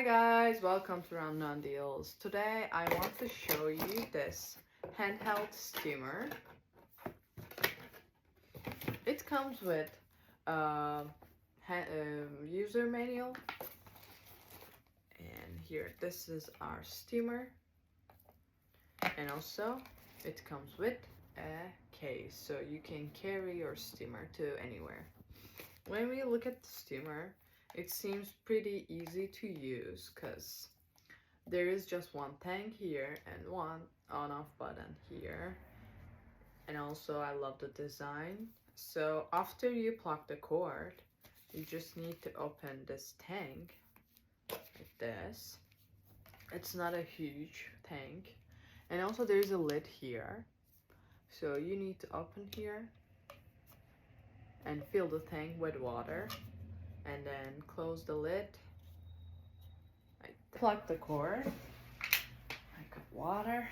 Hi guys, welcome to Round Non Deals. Today I want to show you this handheld steamer. It comes with a user manual, and here this is our steamer, and also it comes with a case so you can carry your steamer to anywhere. When we look at the steamer, it seems pretty easy to use because there is just one tank here and one on-off button here. And also I love the design. So after you plug the cord, you just need to open this tank like this. It's not a huge tank. And also there's a lid here. So you need to open here and fill the tank with water. And then close the lid. I plug the cord. I got water.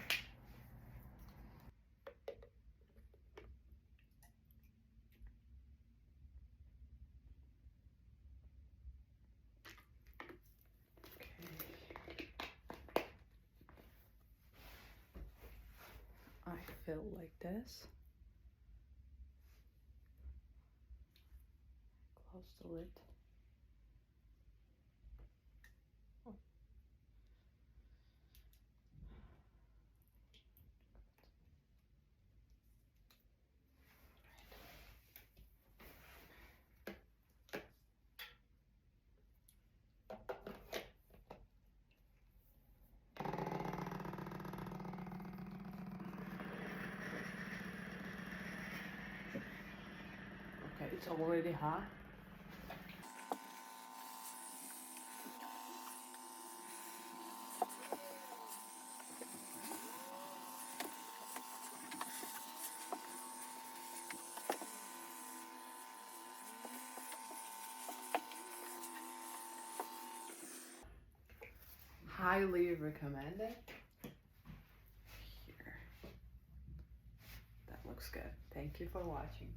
Okay. I fill like this. Close the lid. Okay, it's already hot. Highly recommended. Here. That looks good. Thank you for watching.